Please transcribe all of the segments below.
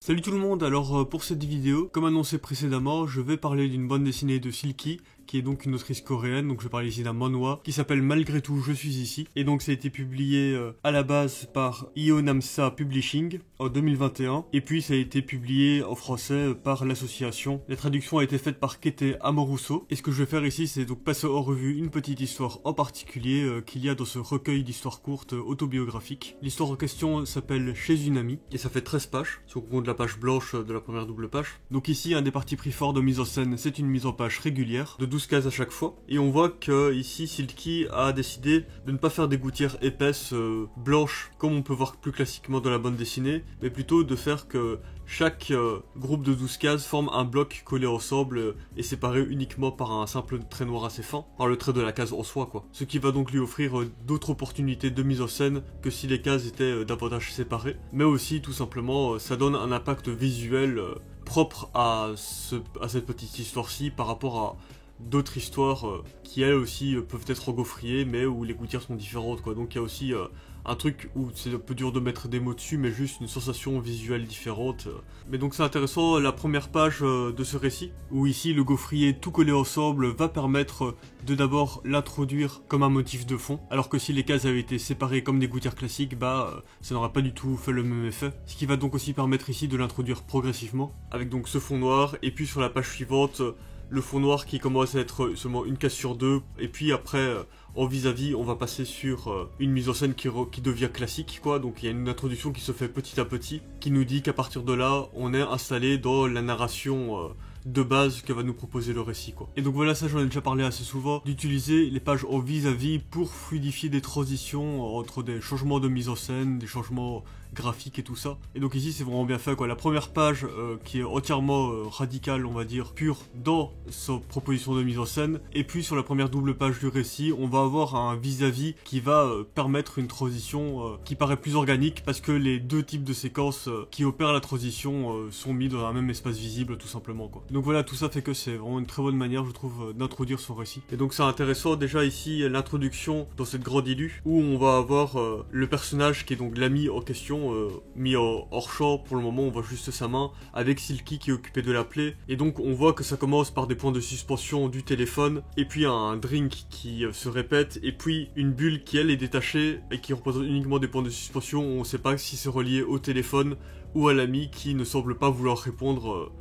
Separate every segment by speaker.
Speaker 1: Salut tout le monde, alors pour cette vidéo, comme annoncé précédemment, je vais parler d'une bande dessinée de Silky, qui est donc une autrice coréenne, donc je vais parler ici d'un manhwa, qui s'appelle Malgré tout, je suis ici, et donc ça a été publié à la base par Ionamsa Publishing en 2021, et puis ça a été publié en français par l'association. La traduction a été faite par Kete Amoruso, et ce que je vais faire ici, c'est donc passer en revue une petite histoire en particulier qu'il y a dans ce recueil d'histoires courtes autobiographiques. L'histoire en question s'appelle Chez une amie, et ça fait 13 pages, si on compte la page blanche de la première double page. Donc ici, un des partis pris forts de mise en scène, c'est une mise en page régulière, de 12 cases à chaque fois. Et on voit que ici, Silky a décidé de ne pas faire des gouttières épaisses, blanches, comme on peut voir plus classiquement dans la bande dessinée, mais plutôt de faire que chaque groupe de 12 cases forme un bloc collé ensemble et séparé uniquement par un simple trait noir assez fin, par le trait de la case en soi quoi. Ce qui va donc lui offrir d'autres opportunités de mise en scène que si les cases étaient davantage séparées, mais aussi tout simplement ça donne un impact visuel propre à cette petite histoire-ci par rapport à d'autres histoires qui elles aussi peuvent être gaufriées mais où les gouttières sont différentes quoi. Donc il y a aussi un truc où c'est un peu dur de mettre des mots dessus mais juste une sensation visuelle différente. Mais donc c'est intéressant la première page de ce récit où ici le gaufrier tout collé ensemble va permettre de d'abord l'introduire comme un motif de fond, alors que si les cases avaient été séparées comme des gouttières classiques, ça n'aurait pas du tout fait le même effet. Ce qui va donc aussi permettre ici de l'introduire progressivement avec donc ce fond noir et puis sur la page suivante le fond noir qui commence à être seulement une case sur deux, et puis après, en vis-à-vis, on va passer sur une mise en scène qui devient classique, quoi. Donc il y a une introduction qui se fait petit à petit, qui nous dit qu'à partir de là, on est installé dans la narration de base que va nous proposer le récit, quoi. Et donc voilà, ça j'en ai déjà parlé assez souvent, d'utiliser les pages en vis-à-vis pour fluidifier des transitions entre des changements de mise en scène, des changements graphiques et tout ça. Et donc ici c'est vraiment bien fait quoi. La première page qui est entièrement radicale on va dire, pure dans sa proposition de mise en scène, et puis sur la première double page du récit on va avoir un vis-à-vis qui va permettre une transition qui paraît plus organique parce que les deux types de séquences qui opèrent la transition sont mis dans un même espace visible tout simplement quoi. Donc voilà, tout ça fait que c'est vraiment une très bonne manière je trouve d'introduire son récit. Et donc c'est intéressant déjà ici l'introduction dans cette grande illu où on va avoir le personnage qui est donc l'ami en question mis hors champ. Pour le moment on voit juste sa main avec Silky qui est occupé de l'appeler, et donc on voit que ça commence par des points de suspension du téléphone et puis un drink qui se répète et puis une bulle qui elle est détachée et qui représente uniquement des points de suspension. On sait pas si c'est relié au téléphone ou à l'ami qui ne semble pas vouloir répondre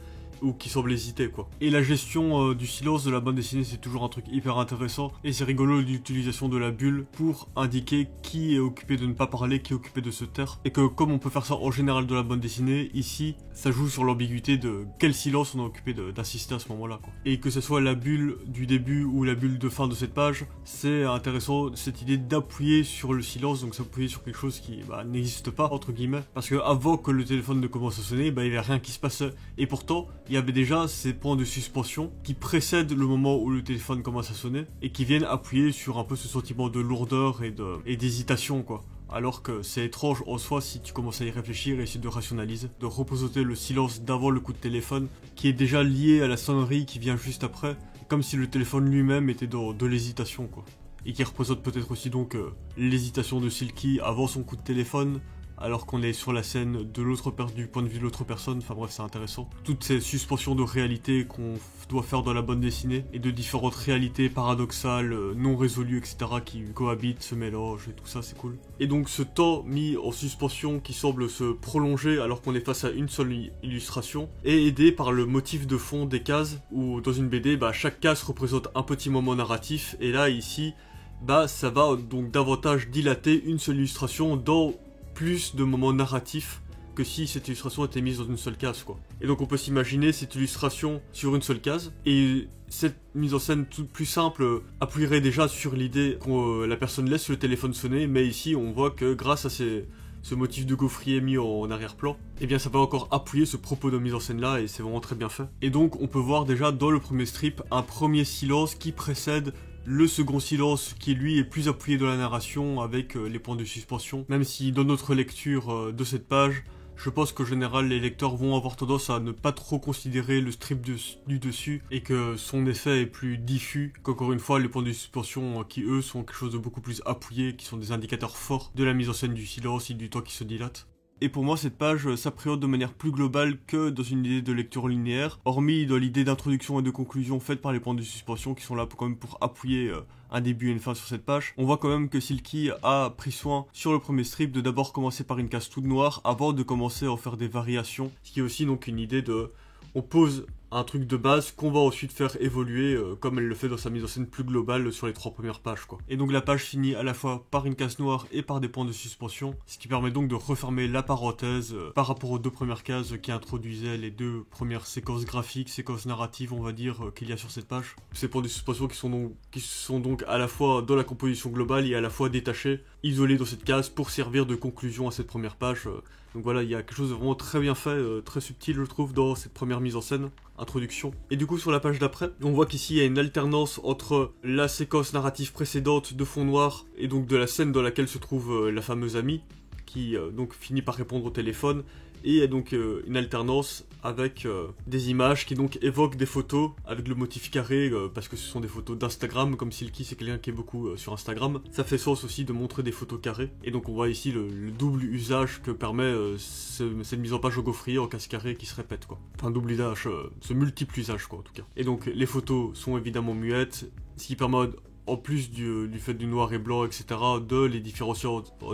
Speaker 1: ou qui semble hésiter quoi. Et la gestion du silence de la bande dessinée c'est toujours un truc hyper intéressant, et c'est rigolo l'utilisation de la bulle pour indiquer qui est occupé de ne pas parler, qui est occupé de se taire, et que comme on peut faire ça en général dans la bande dessinée, ici ça joue sur l'ambiguïté de quel silence on est occupé d'assister à ce moment là quoi. Et que ce soit la bulle du début ou la bulle de fin de cette page, c'est intéressant cette idée d'appuyer sur le silence, donc s'appuyer sur quelque chose qui n'existe pas entre guillemets, parce que avant que le téléphone ne commence à sonner, il n'y avait rien qui se passait, et pourtant il y avait déjà ces points de suspension qui précèdent le moment où le téléphone commence à sonner et qui viennent appuyer sur un peu ce sentiment de lourdeur et d'hésitation quoi. Alors que c'est étrange en soi si tu commences à y réfléchir et essayer de rationaliser, de représenter le silence d'avant le coup de téléphone qui est déjà lié à la sonnerie qui vient juste après, comme si le téléphone lui-même était dans de l'hésitation quoi. Et qui représente peut-être aussi donc l'hésitation de Silky avant son coup de téléphone, alors qu'on est sur la scène du point de vue de l'autre personne. Enfin bref, c'est intéressant. Toutes ces suspensions de réalité qu'on doit faire dans la bande dessinée, et de différentes réalités paradoxales, non résolues, etc. qui cohabitent, se mélangent, et tout ça, c'est cool. Et donc ce temps mis en suspension qui semble se prolonger alors qu'on est face à une seule illustration, est aidé par le motif de fond des cases, où dans une BD, chaque case représente un petit moment narratif, et là, ici, ça va donc davantage dilater une seule illustration dans plus de moments narratifs que si cette illustration était mise dans une seule case quoi. Et donc on peut s'imaginer cette illustration sur une seule case, et cette mise en scène toute plus simple appuierait déjà sur l'idée que la personne laisse le téléphone sonner, mais ici on voit que grâce à ce motif de gaufrier mis en arrière-plan, et bien ça va encore appuyer ce propos de mise en scène là, et c'est vraiment très bien fait. Et donc on peut voir déjà dans le premier strip un premier silence qui précède le second silence qui lui est plus appuyé dans la narration avec les points de suspension, même si dans notre lecture de cette page, je pense qu'en général les lecteurs vont avoir tendance à ne pas trop considérer le strip du dessus et que son effet est plus diffus, qu'encore une fois les points de suspension qui eux sont quelque chose de beaucoup plus appuyé, qui sont des indicateurs forts de la mise en scène du silence et du temps qui se dilate. Et pour moi, cette page s'appréhende de manière plus globale que dans une idée de lecture linéaire, hormis dans l'idée d'introduction et de conclusion faite par les points de suspension qui sont là quand même pour appuyer un début et une fin sur cette page. On voit quand même que Silky a pris soin sur le premier strip de d'abord commencer par une case toute noire avant de commencer à en faire des variations, ce qui est aussi donc une idée de... On pose un truc de base qu'on va ensuite faire évoluer comme elle le fait dans sa mise en scène plus globale sur les 3 premières pages quoi. Et donc la page finit à la fois par une case noire et par des points de suspension, ce qui permet donc de refermer la parenthèse par rapport aux 2 premières cases qui introduisaient les 2 premières séquences graphiques, séquences narratives on va dire qu'il y a sur cette page. Ces points de suspension qui sont donc à la fois dans la composition globale et à la fois détachés, isolés dans cette case pour servir de conclusion à cette première page. Donc voilà, il y a quelque chose de vraiment très bien fait, très subtil je trouve dans cette première mise en scène, introduction. Et du coup sur la page d'après, on voit qu'ici il y a une alternance entre la séquence narrative précédente de fond noir et donc de la scène dans laquelle se trouve la fameuse amie, qui donc finit par répondre au téléphone, et donc une alternance avec des images qui donc évoquent des photos avec le motif carré parce que ce sont des photos d'Instagram, comme Silky c'est quelqu'un qui est beaucoup sur Instagram. Ça fait sens aussi de montrer des photos carrées, et donc on voit ici le double usage que permet cette mise en page au gaufrier en case carré qui se répète quoi. Enfin double usage, ce multiple usage quoi en tout cas. Et donc les photos sont évidemment muettes, ce qui permet en plus du fait du noir et blanc, etc., de les différencier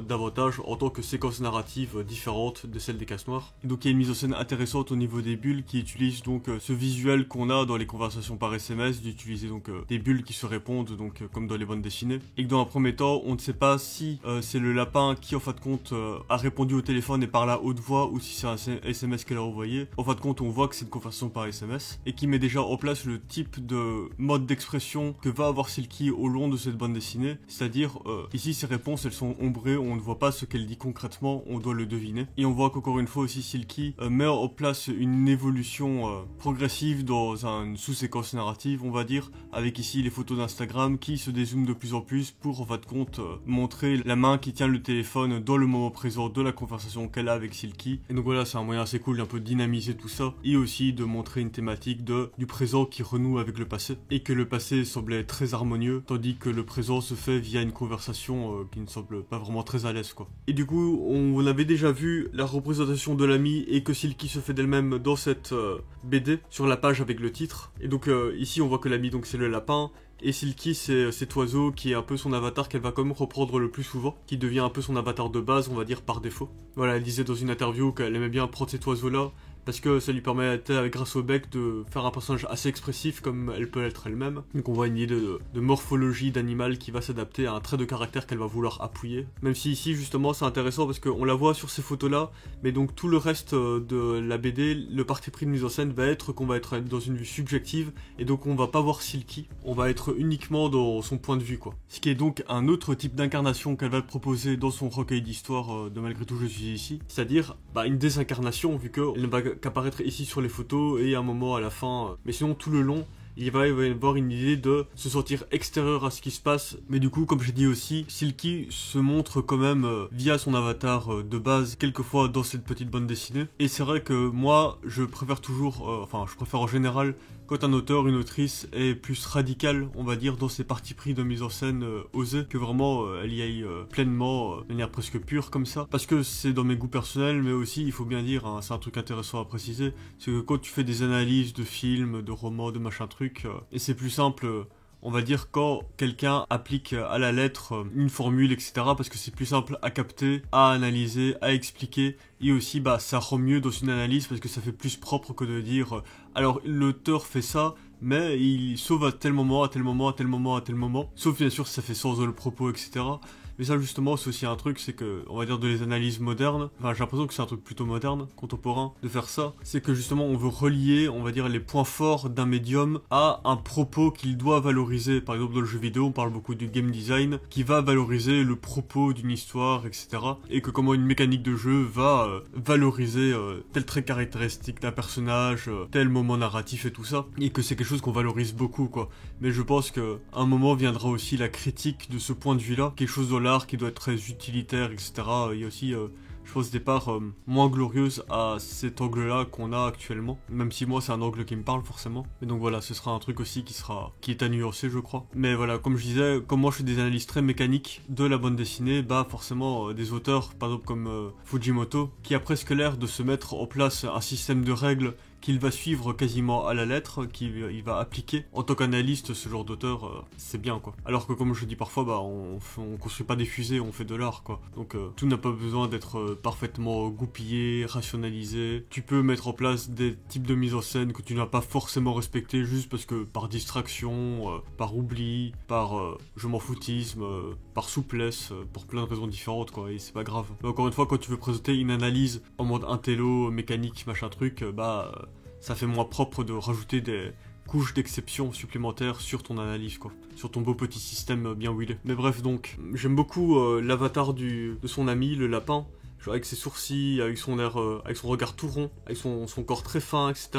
Speaker 1: davantage en tant que séquences narratives différentes de celles des cases noires. Et donc il y a une mise en scène intéressante au niveau des bulles qui utilise donc ce visuel qu'on a dans les conversations par SMS, d'utiliser donc des bulles qui se répondent donc comme dans les bandes dessinées. Et que dans un premier temps, on ne sait pas si c'est le lapin qui en fin de compte a répondu au téléphone et par la haute voix ou si c'est un SMS qu'elle a envoyé. En fin de compte, on voit que c'est une conversation par SMS et qui met déjà en place le type de mode d'expression que va avoir Silky au long de cette bande dessinée, c'est-à-dire ici ses réponses elles sont ombrées, on ne voit pas ce qu'elle dit concrètement, on doit le deviner. Et on voit qu'encore une fois aussi Silky met en place une évolution progressive dans une sous-séquence narrative, on va dire, avec ici les photos d'Instagram qui se dézooment de plus en plus pour en fin de compte montrer la main qui tient le téléphone dans le moment présent de la conversation qu'elle a avec Silky. Et donc voilà, c'est un moyen assez cool d'un peu dynamiser tout ça et aussi de montrer une thématique du présent qui renoue avec le passé et que le passé semblait très harmonieux tandis que le présent se fait via une conversation qui ne semble pas vraiment très à l'aise quoi. Et du coup, on avait déjà vu la représentation de l'ami et que Silky se fait d'elle-même dans cette BD sur la page avec le titre. Et donc ici on voit que l'ami donc c'est le lapin. Et Silky c'est cet oiseau qui est un peu son avatar qu'elle va quand même reprendre le plus souvent, qui devient un peu son avatar de base on va dire par défaut. Voilà, elle disait dans une interview qu'elle aimait bien prendre cet oiseau là parce que ça lui permettait, grâce au bec, de faire un personnage assez expressif comme elle peut l'être elle-même. Donc on voit une idée de morphologie d'animal qui va s'adapter à un trait de caractère qu'elle va vouloir appuyer. Même si ici justement c'est intéressant parce qu'on la voit sur ces photos là, mais donc tout le reste de la BD, le parti pris de mise en scène va être qu'on va être dans une vue subjective et donc on va pas voir Silky, on va être uniquement dans son point de vue quoi. Ce qui est donc un autre type d'incarnation qu'elle va proposer dans son recueil d'histoires de Malgré tout je suis ici, c'est-à-dire une désincarnation vu qu'elle ne va qu'apparaître ici sur les photos et à un moment à la fin, mais sinon tout le long il va y avoir une idée de se sentir extérieur à ce qui se passe. Mais du coup, comme j'ai dit aussi, Silky se montre quand même via son avatar de base quelquefois dans cette petite bande dessinée. Et c'est vrai que moi, je préfère toujours, je préfère en général quand un auteur, une autrice est plus radical, on va dire, dans ses partis pris de mise en scène osés, que vraiment elle y aille pleinement, de manière presque pure comme ça. Parce que c'est dans mes goûts personnels, mais aussi, il faut bien dire, hein, c'est un truc intéressant à préciser, c'est que quand tu fais des analyses de films, de romans, de machin truc, et c'est plus simple... on va dire quand quelqu'un applique à la lettre une formule, etc. Parce que c'est plus simple à capter, à analyser, à expliquer. Et aussi, ça rend mieux dans une analyse parce que ça fait plus propre que de dire alors l'auteur fait ça, mais il sauve à tel moment, à tel moment, à tel moment, à tel moment. Sauf bien sûr si ça fait sens dans le propos, etc. Mais ça justement c'est aussi un truc, c'est que, on va dire de les analyses modernes, j'ai l'impression que c'est un truc plutôt moderne, contemporain, de faire ça, c'est que justement on veut relier, on va dire, les points forts d'un médium à un propos qu'il doit valoriser. Par exemple dans le jeu vidéo on parle beaucoup du game design, qui va valoriser le propos d'une histoire, etc. Et que comment une mécanique de jeu va valoriser tel trait caractéristique d'un personnage, tel moment narratif et tout ça, et que c'est quelque chose qu'on valorise beaucoup quoi. Mais je pense que un moment viendra aussi la critique de ce point de vue là, quelque chose dans l'art qui doit être très utilitaire, etc. Il y a aussi, je je pense, départ moins glorieuse à cet angle-là qu'on a actuellement. Même si moi, c'est un angle qui me parle forcément. Et donc voilà, ce sera un truc aussi qui est à nuancer, je crois. Mais voilà, comme je disais, comme moi je fais des analyses très mécaniques de la bande dessinée, bah forcément des auteurs, par exemple comme Fujimoto, qui a presque l'air de se mettre en place un système de règles qu'il va suivre quasiment à la lettre, qu'il va appliquer. En tant qu'analyste, ce genre d'auteur, c'est bien, quoi. Alors que comme je dis parfois, bah, on construit pas des fusées, on fait de l'art, quoi. Donc tout n'a pas besoin d'être parfaitement goupillé, rationalisé. Tu peux mettre en place des types de mise en scène que tu n'as pas forcément respecté juste parce que par distraction, par oubli, par je m'en foutisme, par souplesse, pour plein de raisons différentes, quoi. Et c'est pas grave. Mais encore une fois, quand tu veux présenter une analyse en mode intello, mécanique, machin truc, ça fait moins propre de rajouter des couches d'exception supplémentaires sur ton analyse, quoi. Sur ton beau petit système bien huilé. Mais bref, donc, j'aime beaucoup l'avatar de son ami, le lapin. Genre avec ses sourcils, avec son air, avec son regard tout rond, avec son corps très fin, etc.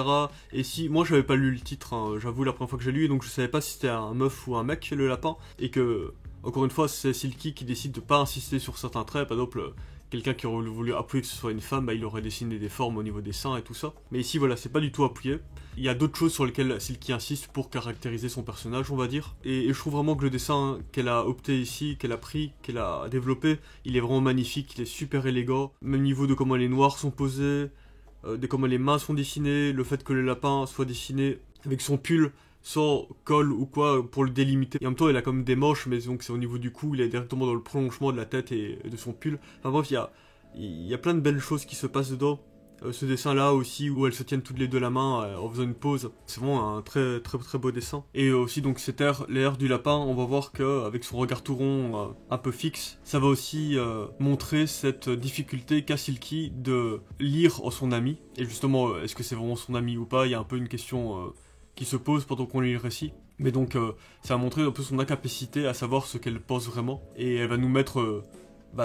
Speaker 1: Et si, moi j'avais pas lu le titre, hein, j'avoue la première fois que j'ai lu, et donc je savais pas si c'était un meuf ou un mec, le lapin, et que, encore une fois, c'est Silky qui décide de pas insister sur certains traits, par exemple, quelqu'un qui aurait voulu appuyer que ce soit une femme, bah, il aurait dessiné des formes au niveau des seins et tout ça. Mais ici, voilà, c'est pas du tout appuyé. Il y a d'autres choses sur lesquelles Silky insiste pour caractériser son personnage, on va dire. Et je trouve vraiment que le dessin qu'elle a opté ici, qu'elle a pris, qu'elle a développé, il est vraiment magnifique, il est super élégant. Même niveau de comment les noirs sont posés, de comment les mains sont dessinées, le fait que le lapin soit dessiné avec son pull sans col ou quoi pour le délimiter. Et en même temps, il a comme des manches, mais donc c'est au niveau du cou, il est directement dans le prolongement de la tête et de son pull. Enfin bref, il y a plein de belles choses qui se passent dedans. Ce dessin-là aussi, où elles se tiennent toutes les deux la main en faisant une pause, c'est vraiment un très très très beau dessin. Et aussi donc les airs du lapin, on va voir qu'avec son regard tout rond, un peu fixe, ça va aussi montrer cette difficulté qu'a Silky de lire en son ami. Et justement, est-ce que c'est vraiment son ami ou pas? Il y a un peu une question qui se pose pendant qu'on lit le récit. Mais donc, ça va montrer un peu son incapacité à savoir ce qu'elle pense vraiment. Et elle va nous mettre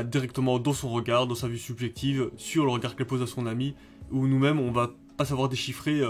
Speaker 1: directement dans son regard, dans sa vue subjective, sur le regard qu'elle pose à son ami, où nous-mêmes, on va pas savoir déchiffrer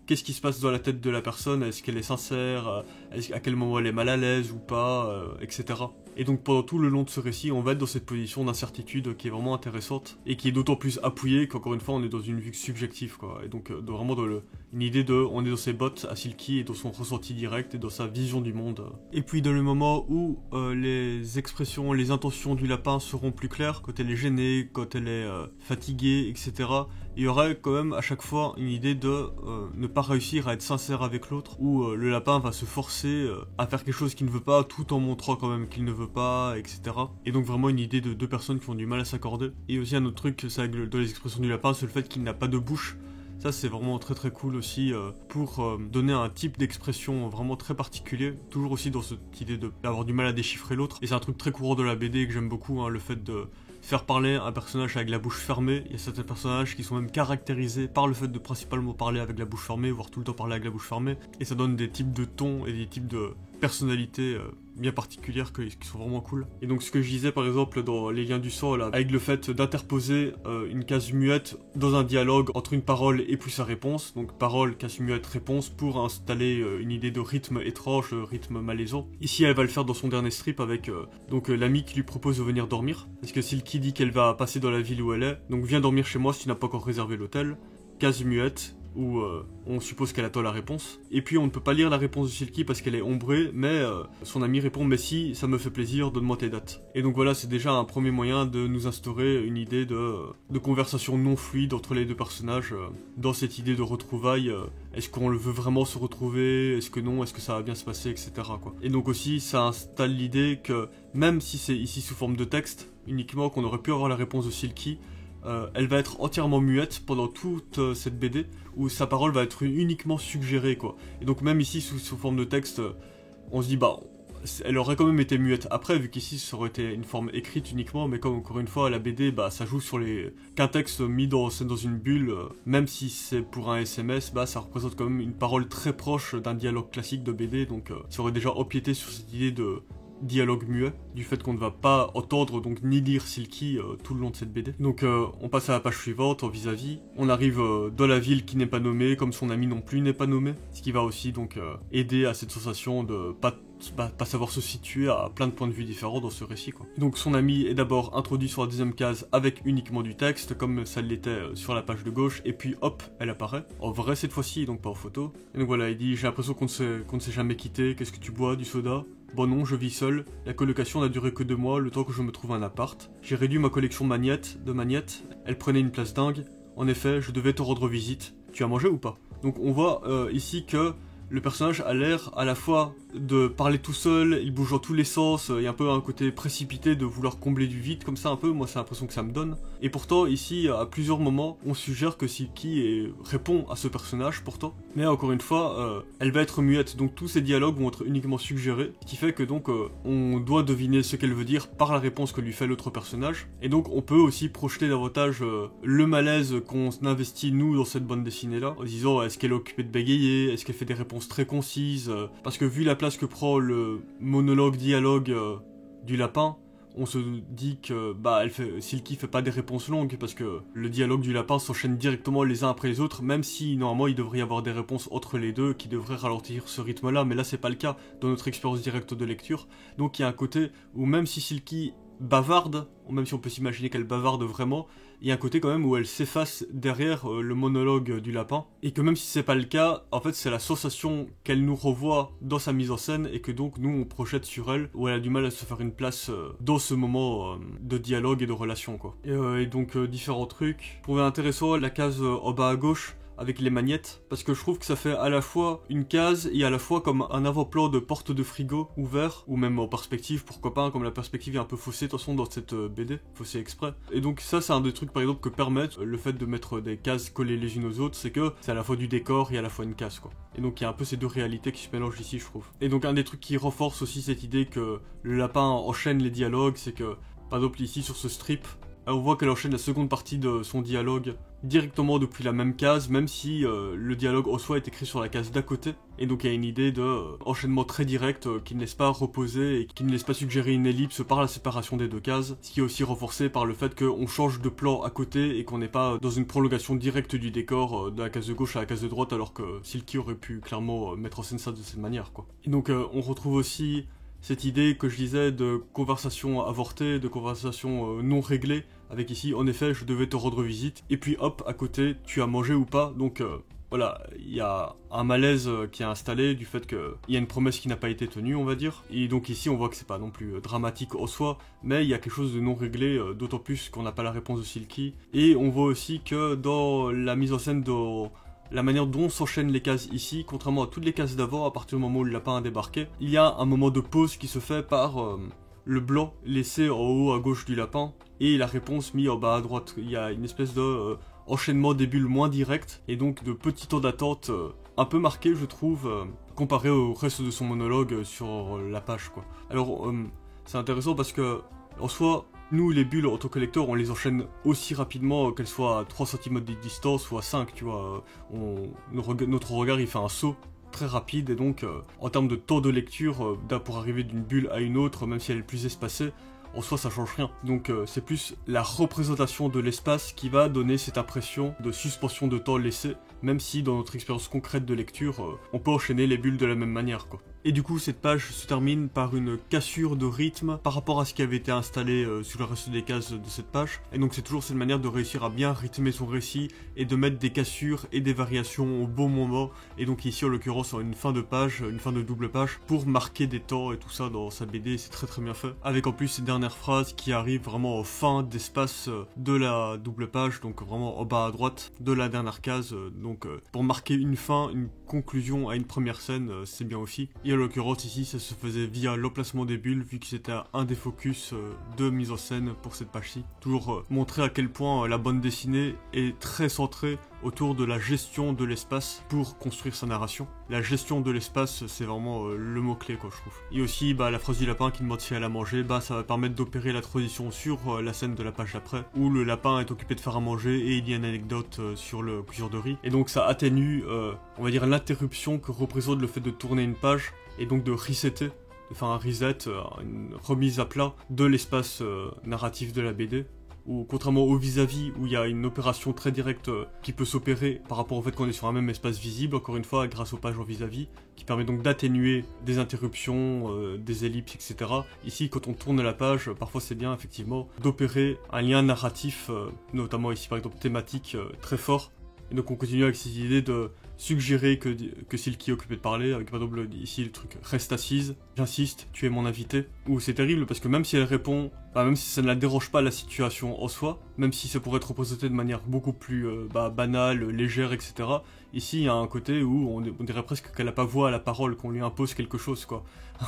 Speaker 1: qu'est-ce qui se passe dans la tête de la personne, est-ce qu'elle est sincère, à quel moment elle est mal à l'aise ou pas, etc. Et donc pendant tout le long de ce récit, on va être dans cette position d'incertitude qui est vraiment intéressante, et qui est d'autant plus appuyée qu'encore une fois, on est dans une vue subjective, quoi. Et donc vraiment dans une idée on est dans ses bottes à Silky, et dans son ressenti direct, et dans sa vision du monde. Et puis dans le moment où les expressions, les intentions du lapin seront plus claires, quand elle est gênée, quand elle est fatiguée, etc., il y aurait quand même à chaque fois une idée de ne pas réussir à être sincère avec l'autre, où le lapin va se forcer à faire quelque chose qu'il ne veut pas, tout en montrant quand même qu'il ne veut pas, etc. Et donc vraiment une idée de deux personnes qui ont du mal à s'accorder. Et aussi un autre truc, c'est dans les expressions du lapin, c'est le fait qu'il n'a pas de bouche. Ça c'est vraiment très très cool aussi pour donner un type d'expression vraiment très particulier, toujours aussi dans cette idée d'avoir du mal à déchiffrer l'autre. Et c'est un truc très courant de la BD que j'aime beaucoup, hein, le fait de faire parler un personnage avec la bouche fermée. Il y a certains personnages qui sont même caractérisés par le fait de principalement parler avec la bouche fermée, voire tout le temps parler avec la bouche fermée. Et ça donne des types de tons et des types de personnalités bien particulières qui sont vraiment cool. Et donc ce que je disais par exemple dans Les Liens du Sang, là, avec le fait d'interposer une case muette dans un dialogue entre une parole et puis sa réponse, donc parole, case muette, réponse, pour installer une idée de rythme étrange, rythme malaisant. Ici elle va le faire dans son dernier strip avec l'ami qui lui propose de venir dormir, parce que Silky dit qu'elle va passer dans la ville où elle est, donc viens dormir chez moi si tu n'as pas encore réservé l'hôtel, case muette, où on suppose qu'elle attend la réponse. Et puis on ne peut pas lire la réponse de Silky parce qu'elle est ombrée, mais son ami répond « Mais si, ça me fait plaisir, donne-moi tes dates ». Et donc voilà, c'est déjà un premier moyen de nous instaurer une idée de conversation non fluide entre les deux personnages, dans cette idée de retrouvailles. Est-ce qu'on le veut vraiment se retrouver? Est-ce que non? Est-ce que ça va bien se passer? Etc. quoi. Et donc aussi, ça installe l'idée que, même si c'est ici sous forme de texte, uniquement qu'on aurait pu avoir la réponse de Silky, elle va être entièrement muette pendant toute cette BD, où sa parole va être uniquement suggérée, quoi. Et donc même ici, sous forme de texte, on se dit, elle aurait quand même été muette. Après, vu qu'ici, ça aurait été une forme écrite uniquement, mais comme encore une fois, la BD, ça joue sur qu'un texte mis dans une bulle, même si c'est pour un SMS, ça représente quand même une parole très proche d'un dialogue classique de BD, donc ça aurait déjà empiété sur cette idée de dialogue muet, du fait qu'on ne va pas entendre donc ni lire Silky tout le long de cette BD. Donc on passe à la page suivante, en vis-à-vis. On arrive dans la ville qui n'est pas nommée, comme son ami non plus n'est pas nommé, ce qui va aussi donc aider à cette sensation de pas pas savoir se situer à plein de points de vue différents dans ce récit, quoi. Donc son ami est d'abord introduit sur la deuxième case avec uniquement du texte, comme ça l'était sur la page de gauche, et puis hop, elle apparaît. En vrai cette fois-ci, donc pas en photo. Et donc voilà, il dit « J'ai l'impression qu'on ne s'est jamais quitté, qu'est-ce que tu bois, du soda ?» Bon non, je vis seul. La colocation n'a duré que 2 mois, le temps que je me trouve un appart. J'ai réduit ma collection de magnettes. Elle prenait une place dingue. En effet, je devais te rendre visite. Tu as mangé ou pas? Donc on voit ici que le personnage a l'air à la fois de parler tout seul, il bouge dans tous les sens, il y a un peu un côté précipité de vouloir combler du vide comme ça un peu, moi c'est l'impression que ça me donne. Et pourtant ici, à plusieurs moments, on suggère que Silky répond à ce personnage pourtant. Mais encore une fois, elle va être muette, donc tous ces dialogues vont être uniquement suggérés, ce qui fait que donc on doit deviner ce qu'elle veut dire par la réponse que lui fait l'autre personnage. Et donc on peut aussi projeter davantage le malaise qu'on investit nous dans cette bande dessinée là, en disant est-ce qu'elle est occupée de bégayer, est-ce qu'elle fait des réponses très concises, parce que vu la place que prend le dialogue du lapin, on se dit que Silky fait pas des réponses longues parce que le dialogue du lapin s'enchaîne directement les uns après les autres, même si normalement il devrait y avoir des réponses entre les deux qui devraient ralentir ce rythme-là, mais là c'est pas le cas dans notre expérience directe de lecture. Donc il y a un côté où même si Silky bavarde, ou même si on peut s'imaginer qu'elle bavarde vraiment, il y a un côté quand même où elle s'efface derrière le monologue du lapin, et que même si c'est pas le cas, en fait c'est la sensation qu'elle nous revoit dans sa mise en scène, et que donc nous on projette sur elle, où elle a du mal à se faire une place dans ce moment de dialogue et de relation, quoi. Et donc différents trucs. Je trouvais intéressant la case en bas à gauche, avec les magnettes, parce que je trouve que ça fait à la fois une case et à la fois comme un avant-plan de porte de frigo ouvert, ou même en perspective, pourquoi pas, comme la perspective est un peu faussée de toute façon dans cette BD, faussée exprès. Et donc ça c'est un des trucs par exemple que permet le fait de mettre des cases collées les unes aux autres, c'est que c'est à la fois du décor et à la fois une case, quoi. Et donc il y a un peu ces deux réalités qui se mélangent ici, je trouve. Et donc un des trucs qui renforce aussi cette idée que le lapin enchaîne les dialogues, c'est que par exemple ici sur ce strip, on voit qu'elle enchaîne la seconde partie de son dialogue directement depuis la même case, même si le dialogue en soi est écrit sur la case d'à côté. Et donc il y a une idée de enchaînement très direct qui ne laisse pas reposer et qui ne laisse pas suggérer une ellipse par la séparation des deux cases. Ce qui est aussi renforcé par le fait qu'on change de plan à côté et qu'on n'est pas dans une prolongation directe du décor de la case de gauche à la case de droite, alors que Silky aurait pu clairement mettre en scène ça de cette manière, quoi. Et donc on retrouve aussi cette idée que je disais de conversation avortée, de conversation non réglée, avec ici, en effet, je devais te rendre visite, et puis hop, à côté, tu as mangé ou pas, donc voilà, il y a un malaise qui est installé du fait qu'il y a une promesse qui n'a pas été tenue, on va dire, et donc ici, on voit que c'est pas non plus dramatique en soi, mais il y a quelque chose de non réglé, d'autant plus qu'on n'a pas la réponse de Silky, et on voit aussi que dans la mise en scène de la manière dont s'enchaînent les cases ici, contrairement à toutes les cases d'avant, à partir du moment où le lapin a débarqué, il y a un moment de pause qui se fait par le blanc laissé en haut à gauche du lapin, et la réponse mise en bas à droite. Il y a une espèce de enchaînement des bulles moins direct, et donc de petits temps d'attente un peu marqué, je trouve, comparé au reste de son monologue sur la page, quoi. Alors, c'est intéressant parce que, en soi, nous, les bulles, en tant que lecteurs, on les enchaîne aussi rapidement, qu'elles soient à 3 cm de distance ou à 5, tu vois. Notre regard, il fait un saut très rapide, et donc, en termes de temps de lecture, pour arriver d'une bulle à une autre, même si elle est plus espacée, en soi ça change rien. Donc c'est plus la représentation de l'espace qui va donner cette impression de suspension de temps laissé, même si dans notre expérience concrète de lecture, on peut enchaîner les bulles de la même manière, quoi. Et du coup, cette page se termine par une cassure de rythme par rapport à ce qui avait été installé sur le reste des cases de cette page. Et donc c'est toujours cette manière de réussir à bien rythmer son récit et de mettre des cassures et des variations au bon moment. Et donc ici, en l'occurrence, sur une fin de page, une fin de double page, pour marquer des temps et tout ça dans sa BD, c'est très très bien fait. Avec en plus ces dernières phrases qui arrivent vraiment en fin d'espace de la double page, donc vraiment en bas à droite de la dernière case. Donc pour marquer une fin, une conclusion à une première scène, c'est bien aussi. Et en l'occurrence ici, ça se faisait via l'emplacement des bulles, vu que c'était un des focus de mise en scène pour cette page-ci. Toujours montrer à quel point la bande dessinée est très centrée autour de la gestion de l'espace pour construire sa narration. La gestion de l'espace, c'est vraiment le mot-clé, quoi, je trouve. Et aussi, la phrase du lapin qui demande si elle a mangé, ça va permettre d'opérer la transition sur la scène de la page d'après, où le lapin est occupé de faire à manger et il y a une anecdote sur le cuiseur de riz. Et donc ça atténue, on va dire, l'interruption que représente le fait de tourner une page, et donc de resetter, de faire un reset, une remise à plat de l'espace narratif de la BD. où contrairement au vis-à-vis où il y a une opération très directe qui peut s'opérer par rapport au fait qu'on est sur un même espace visible, encore une fois grâce aux pages en vis-à-vis, qui permet donc d'atténuer des interruptions, des ellipses, etc. Ici, quand on tourne la page, parfois c'est bien effectivement d'opérer un lien narratif, notamment ici par exemple thématique, très fort. Et donc on continue avec cette idée de suggérer que Silky est occupé de parler, avec par exemple ici le truc « reste assise, j'insiste, tu es mon invité », où c'est terrible parce que même si elle répond, même si ça ne la dérange pas la situation en soi, même si ça pourrait être représenté de manière beaucoup plus banale, légère, etc., ici il y a un côté où on dirait presque qu'elle n'a pas voix à la parole, qu'on lui impose quelque chose, quoi,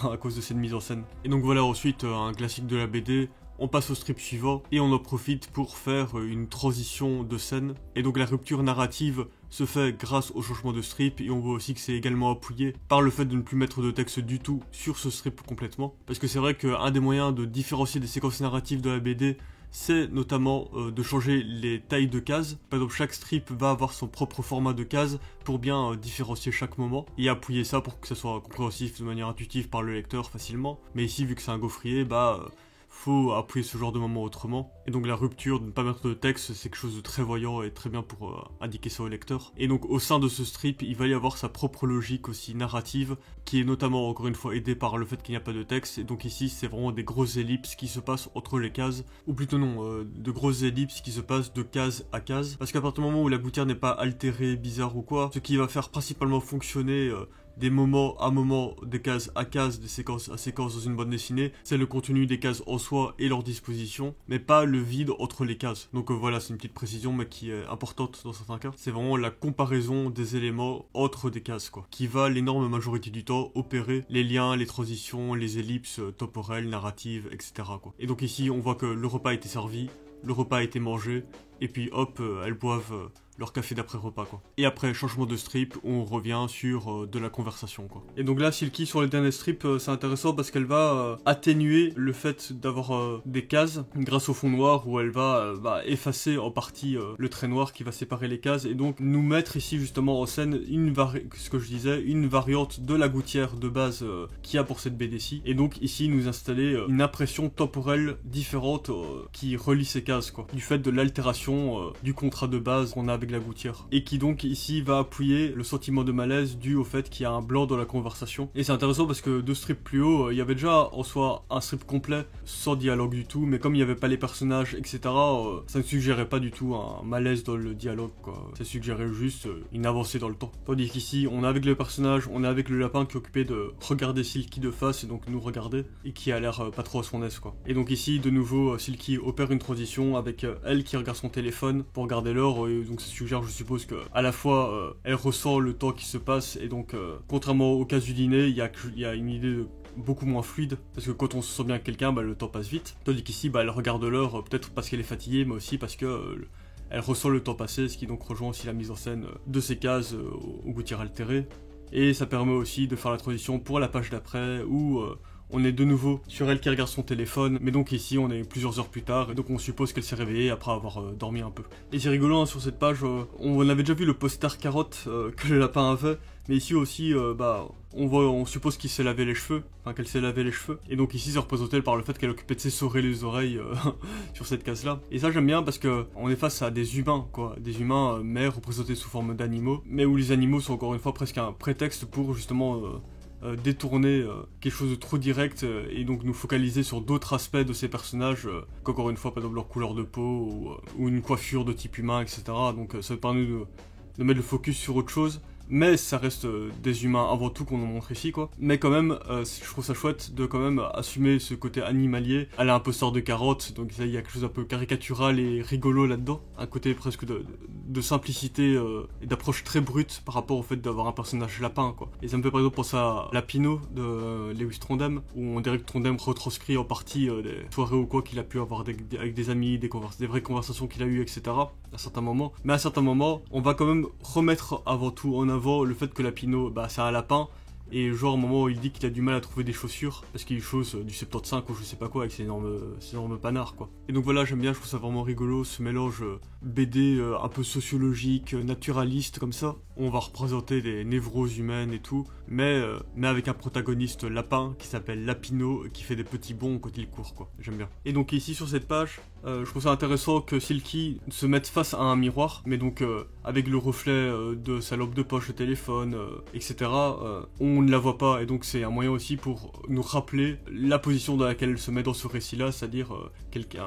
Speaker 1: à cause de cette mise en scène. Et donc voilà, ensuite, un classique de la BD, on passe au strip suivant et on en profite pour faire une transition de scène. Et donc la rupture narrative se fait grâce au changement de strip et on voit aussi que c'est également appuyé par le fait de ne plus mettre de texte du tout sur ce strip complètement. Parce que c'est vrai qu'un des moyens de différencier des séquences narratives de la BD, c'est notamment de changer les tailles de cases. Par exemple, chaque strip va avoir son propre format de cases pour bien différencier chaque moment et appuyer ça pour que ça soit compréhensif de manière intuitive par le lecteur facilement. Mais ici, vu que c'est un gaufrier, faut appuyer ce genre de moment autrement. Et donc la rupture, de ne pas mettre de texte, c'est quelque chose de très voyant et très bien pour indiquer ça au lecteur. Et donc au sein de ce strip, il va y avoir sa propre logique aussi narrative, qui est notamment encore une fois aidée par le fait qu'il n'y a pas de texte. Et donc ici, c'est vraiment des grosses ellipses qui se passent entre les cases, ou plutôt non, de grosses ellipses qui se passent de case à case. Parce qu'à partir du moment où la gouttière n'est pas altérée, bizarre ou quoi, ce qui va faire principalement fonctionner des moments à moments, des cases à cases, des séquences à séquences dans une bande dessinée, c'est le contenu des cases en soi et leur disposition, mais pas le vide entre les cases. Donc voilà, c'est une petite précision, mais qui est importante dans certains cas. C'est vraiment la comparaison des éléments entre des cases, quoi, qui va l'énorme majorité du temps opérer les liens, les transitions, les ellipses temporelles, narratives, etc., quoi. Et donc ici, on voit que le repas a été servi, le repas a été mangé, et puis hop, elles boivent leur café d'après-repas, quoi. Et après, changement de strip, on revient sur de la conversation, quoi. Et donc là, Silky, sur les derniers strips, c'est intéressant parce qu'elle va atténuer le fait d'avoir des cases grâce au fond noir où elle va effacer en partie le trait noir qui va séparer les cases et donc nous mettre ici justement en scène ce que je disais, une variante de la gouttière de base qu'il y a pour cette BD-ci. Et donc ici, nous installer une impression temporelle différente qui relie ces cases, quoi. Du fait de l'altération du contrat de base qu'on a avec la gouttière. Et qui donc ici va appuyer le sentiment de malaise dû au fait qu'il y a un blanc dans la conversation. Et c'est intéressant parce que deux strips plus haut, il y avait déjà en soi un strip complet sans dialogue du tout, mais comme il n'y avait pas les personnages, etc., ça ne suggérait pas du tout un malaise dans le dialogue, quoi. Ça suggérait juste une avancée dans le temps. Tandis qu'ici, on est avec le personnage, on est avec le lapin qui est occupé de regarder Silky de face et donc nous regarder, et qui a l'air pas trop à son aise, quoi. Et donc ici, de nouveau, Silky opère une transition avec elle qui regarde son téléphone pour regarder l'heure, et donc ça suggère, je suppose, que à la fois elle ressent le temps qui se passe et donc contrairement au cas du dîner, il y a une idée beaucoup moins fluide parce que quand on se sent bien avec quelqu'un, le temps passe vite. Tandis qu'ici, elle regarde l'heure peut-être parce qu'elle est fatiguée, mais aussi parce que elle ressent le temps passer, ce qui donc rejoint aussi la mise en scène de ces cases aux gouttières altérées. Et ça permet aussi de faire la transition pour la page d'après où on est de nouveau sur elle qui regarde son téléphone, mais donc ici on est plusieurs heures plus tard, et donc on suppose qu'elle s'est réveillée après avoir dormi un peu. Et c'est rigolo, hein, sur cette page, on avait déjà vu le poster carotte que le lapin avait, mais ici aussi, on suppose qu'il s'est lavé les cheveux, enfin qu'elle s'est lavé les cheveux, et donc ici c'est représenté par le fait qu'elle occupait de s'essorer les oreilles sur cette case-là. Et ça j'aime bien parce que on est face à des humains, quoi, des humains mais représentés sous forme d'animaux, mais où les animaux sont encore une fois presque un prétexte pour justement détourner quelque chose de trop direct et donc nous focaliser sur d'autres aspects de ces personnages qu'encore une fois par exemple leur couleur de peau ou une coiffure de type humain, etc. Donc ça permet de mettre le focus sur autre chose. Mais ça reste des humains avant tout qu'on en montre ici, quoi. Mais quand même, je trouve ça chouette de quand même assumer ce côté animalier. Elle a un poster de carotte, donc il y a quelque chose un peu caricatural et rigolo là-dedans. Un côté presque de simplicité et d'approche très brute par rapport au fait d'avoir un personnage lapin, quoi. Et ça me fait par exemple penser à Lapino de Lewis Trondheim, où on dirait que Trondheim retranscrit en partie des soirées ou quoi qu'il a pu avoir avec des amis, des vraies conversations qu'il a eues, etc. à certains moments. Mais à certains moments, on va quand même remettre avant tout en avant le fait que Lapino, c'est un lapin, et genre au moment où il dit qu'il a du mal à trouver des chaussures, parce qu'il chausse du 75 ou je sais pas quoi, avec ses énormes panards, quoi. Et donc voilà, j'aime bien, je trouve ça vraiment rigolo, ce mélange BD un peu sociologique, naturaliste, comme ça. On va représenter des névroses humaines et tout, mais avec un protagoniste lapin qui s'appelle Lapino, qui fait des petits bonds quand il court, quoi. J'aime bien. Et donc ici sur cette page, Je trouve ça intéressant que Silky se mette face à un miroir, mais donc avec le reflet de sa lampe de poche, le téléphone, etc. On ne la voit pas, et donc c'est un moyen aussi pour nous rappeler la position dans laquelle elle se met dans ce récit-là, c'est-à-dire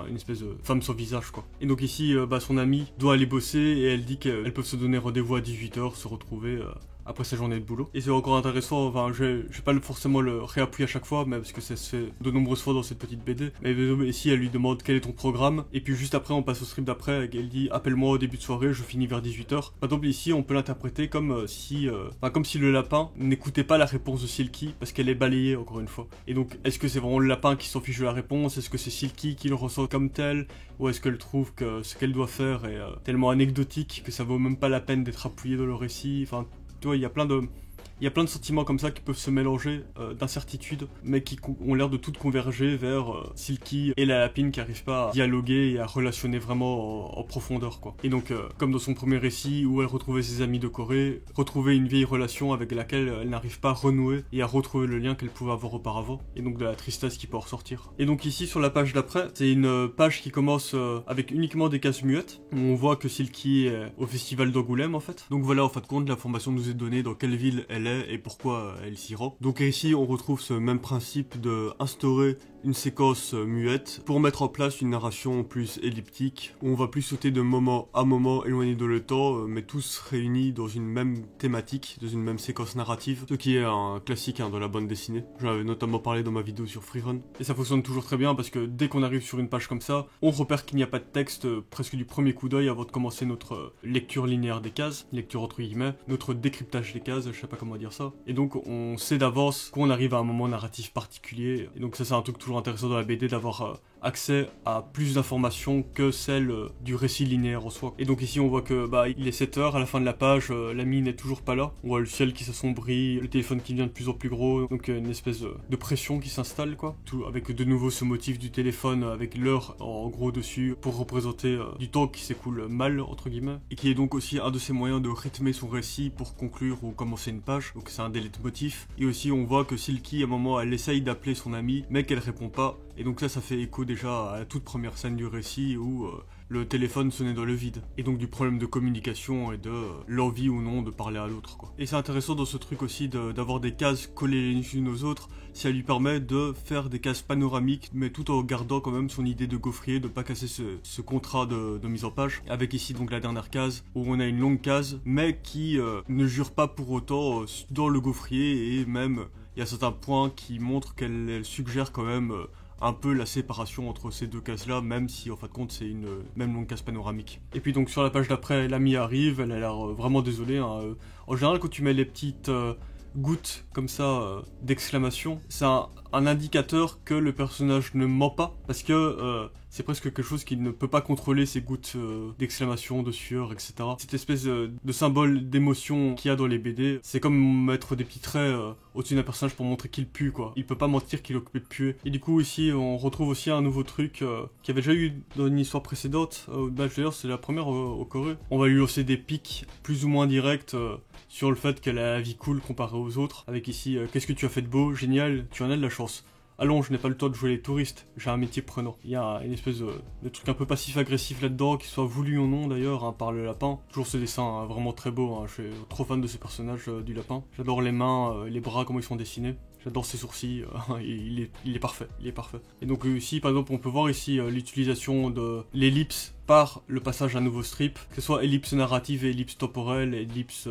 Speaker 1: une espèce de femme sans visage, quoi. Et donc ici, son amie doit aller bosser, et elle dit qu'elles peuvent se donner rendez-vous à 18h, se retrouver après sa journée de boulot. Et c'est encore intéressant, enfin je vais pas forcément le réappuyer à chaque fois, mais parce que ça se fait de nombreuses fois dans cette petite BD. Mais ici elle lui demande quel est ton programme, et puis juste après on passe au strip d'après, et elle dit appelle-moi au début de soirée, je finis vers 18h. Par exemple ici on peut l'interpréter comme si le lapin n'écoutait pas la réponse de Silky, parce qu'elle est balayée encore une fois. Et donc est-ce que c'est vraiment le lapin qui s'en fiche de la réponse, est-ce que c'est Silky qui le ressent comme tel, ou est-ce qu'elle trouve que ce qu'elle doit faire est tellement anecdotique que ça vaut même pas la peine d'être appuyé dans le récit. Enfin, tu vois, il y a plein de sentiments comme ça qui peuvent se mélanger, d'incertitudes, mais qui ont l'air de toutes converger vers Silky et la lapine qui n'arrivent pas à dialoguer et à relationner vraiment en profondeur, quoi. Et donc, comme dans son premier récit où elle retrouvait ses amis de Corée, retrouver une vieille relation avec laquelle elle n'arrive pas à renouer et à retrouver le lien qu'elle pouvait avoir auparavant, et donc de la tristesse qui peut en ressortir. Et donc ici, sur la page d'après, c'est une page qui commence avec uniquement des cases muettes, où on voit que Silky est au festival d'Angoulême, en fait. Donc voilà, en fin de compte, l'information nous est donnée dans quelle ville elle est et pourquoi elle s'y rend. Donc ici on retrouve ce même principe de instaurer une séquence muette pour mettre en place une narration plus elliptique où on va plus sauter de moment à moment éloigné dans le temps, mais tous réunis dans une même thématique, dans une même séquence narrative, ce qui est un classique dans la bande dessinée. J'en avais notamment parlé dans ma vidéo sur Freerun, et ça fonctionne toujours très bien parce que dès qu'on arrive sur une page comme ça, on repère qu'il n'y a pas de texte presque du premier coup d'œil avant de commencer notre lecture linéaire des cases, lecture entre guillemets, notre décryptage des cases, je sais pas comment dire ça. Et donc on sait d'avance qu'on arrive à un moment narratif particulier, et donc ça c'est un truc toujours intéressant dans la BD d'avoir accès à plus d'informations que celle du récit linéaire en soi. Et donc ici on voit que il est 7h, à la fin de la page, l'ami n'est toujours pas là. On voit le ciel qui s'assombrit, le téléphone qui devient de plus en plus gros, donc une espèce de pression qui s'installe, quoi. Tout avec de nouveau ce motif du téléphone avec l'heure en gros dessus pour représenter du temps qui s'écoule mal, entre guillemets, et qui est donc aussi un de ses moyens de rythmer son récit pour conclure ou commencer une page. Donc c'est un délai de motif. Et aussi on voit que Silky à un moment elle essaye d'appeler son amie mais qu'elle répond pas. Et donc ça fait écho déjà à la toute première scène du récit où le téléphone sonnait dans le vide. Et donc du problème de communication et de l'envie ou non de parler à l'autre, quoi. Et c'est intéressant dans ce truc aussi d'avoir des cases collées les unes aux autres, ça lui permet de faire des cases panoramiques, mais tout en gardant quand même son idée de gaufrier, de pas casser ce contrat de mise en page. Avec ici donc la dernière case, où on a une longue case, mais qui ne jure pas pour autant dans le gaufrier, et même il y a certains points qui montrent qu'elle suggère quand même un peu la séparation entre ces deux cases-là, même si en fin de compte c'est une même longue case panoramique. Et puis donc sur la page d'après, l'amie arrive, elle a l'air vraiment désolée. En général, quand tu mets les petites gouttes comme ça d'exclamation, c'est un indicateur que le personnage ne ment pas, parce que c'est presque quelque chose qu'il ne peut pas contrôler, ces gouttes d'exclamation, de sueur, etc. Cette espèce de symbole d'émotion qu'il y a dans les BD, c'est comme mettre des petits traits au-dessus d'un personnage pour montrer qu'il pue, quoi. Il peut pas mentir qu'il est occupé de puer. Et du coup ici on retrouve aussi un nouveau truc qu'il y avait déjà eu dans une histoire précédente. D'ailleurs c'est la première au Corée. On va lui lancer des pics plus ou moins directs sur le fait qu'elle a la vie cool comparée aux autres. Avec ici, qu'est-ce que tu as fait de beau, génial, tu en as de la chance. Allons, je n'ai pas le temps de jouer les touristes, j'ai un métier prenant. Il y a une espèce de truc un peu passif-agressif là-dedans, qui soit voulu ou non d'ailleurs, par le lapin. Toujours ce dessin vraiment très beau, je suis trop fan de ce personnage du lapin. J'adore les mains, les bras, comment ils sont dessinés. J'adore ses sourcils, il est parfait, il est parfait. Et donc ici par exemple on peut voir ici l'utilisation de l'ellipse par le passage à un nouveau strip, que ce soit ellipse narrative, ellipse temporelle, ellipse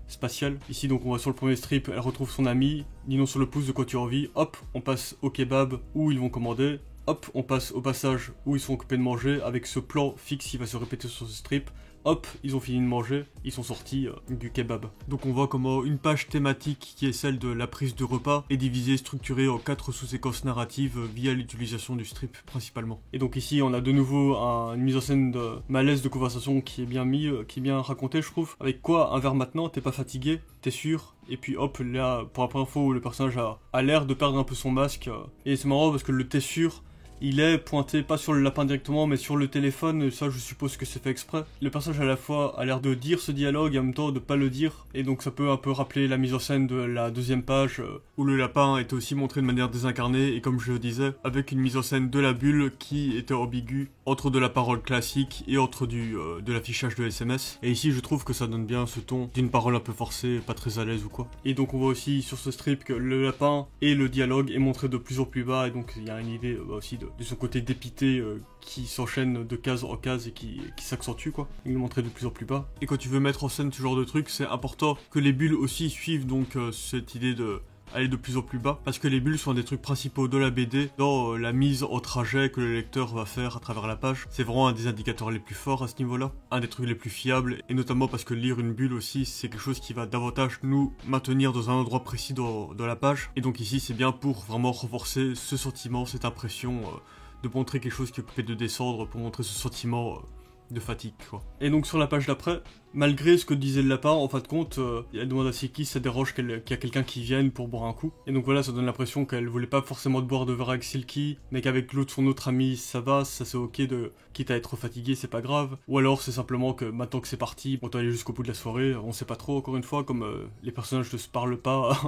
Speaker 1: spatiale. Ici donc on voit sur le premier strip, elle retrouve son ami, dis non sur le pouce de quoi tu as envie, hop, on passe au kebab où ils vont commander, hop, on passe au passage où ils sont occupés de manger, avec ce plan fixe qui va se répéter sur ce strip. Hop, ils ont fini de manger, ils sont sortis du kebab. Donc on voit comment une page thématique qui est celle de la prise de repas est divisée, structurée en 4 sous-séquences narratives via l'utilisation du strip principalement. Et donc ici on a de nouveau une mise en scène de malaise de conversation qui est bien qui est bien raconté, je trouve. Avec quoi, un verre maintenant, t'es pas fatigué, t'es sûr. Et puis hop, là, pour la première fois où le personnage a l'air de perdre un peu son masque. Et c'est marrant parce que le t'es sûr, il est pointé pas sur le lapin directement mais sur le téléphone, et ça je suppose que c'est fait exprès. Le personnage à la fois a l'air de dire ce dialogue et en même temps de pas le dire, et donc ça peut un peu rappeler la mise en scène de la deuxième page où le lapin était aussi montré de manière désincarnée, et comme je le disais, avec une mise en scène de la bulle qui était ambiguë entre de la parole classique et entre de l'affichage de SMS. Et ici je trouve que ça donne bien ce ton d'une parole un peu forcée, pas très à l'aise ou quoi. Et donc on voit aussi sur ce strip que le lapin et le dialogue est montré de plus en plus bas, et donc il y a une idée aussi de son côté dépité qui s'enchaîne de case en case et qui s'accentue quoi. Il est montré de plus en plus bas. Et quand tu veux mettre en scène ce genre de truc, c'est important que les bulles aussi suivent donc cette idée de aller de plus en plus bas, parce que les bulles sont un des trucs principaux de la BD dans la mise au trajet que le lecteur va faire à travers la page. C'est vraiment un des indicateurs les plus forts à ce niveau-là, un des trucs les plus fiables, et notamment parce que lire une bulle aussi, c'est quelque chose qui va davantage nous maintenir dans un endroit précis dans la page, et donc ici c'est bien pour vraiment renforcer ce sentiment, cette impression de montrer quelque chose qui est occupé de descendre, pour montrer ce sentiment de fatigue quoi. Et donc sur la page d'après, malgré ce que disait le lapin, en fin de compte, elle demande à Silky si ça dérange qu'il y a quelqu'un qui vienne pour boire un coup. Et donc voilà, ça donne l'impression qu'elle voulait pas forcément de boire de verre avec Silky, mais qu'avec son autre ami, ça va, ça c'est ok, quitte à être fatigué, c'est pas grave. Ou alors c'est simplement que maintenant que c'est parti, on doit aller jusqu'au bout de la soirée, on sait pas trop, encore une fois, comme les personnages ne se parlent pas,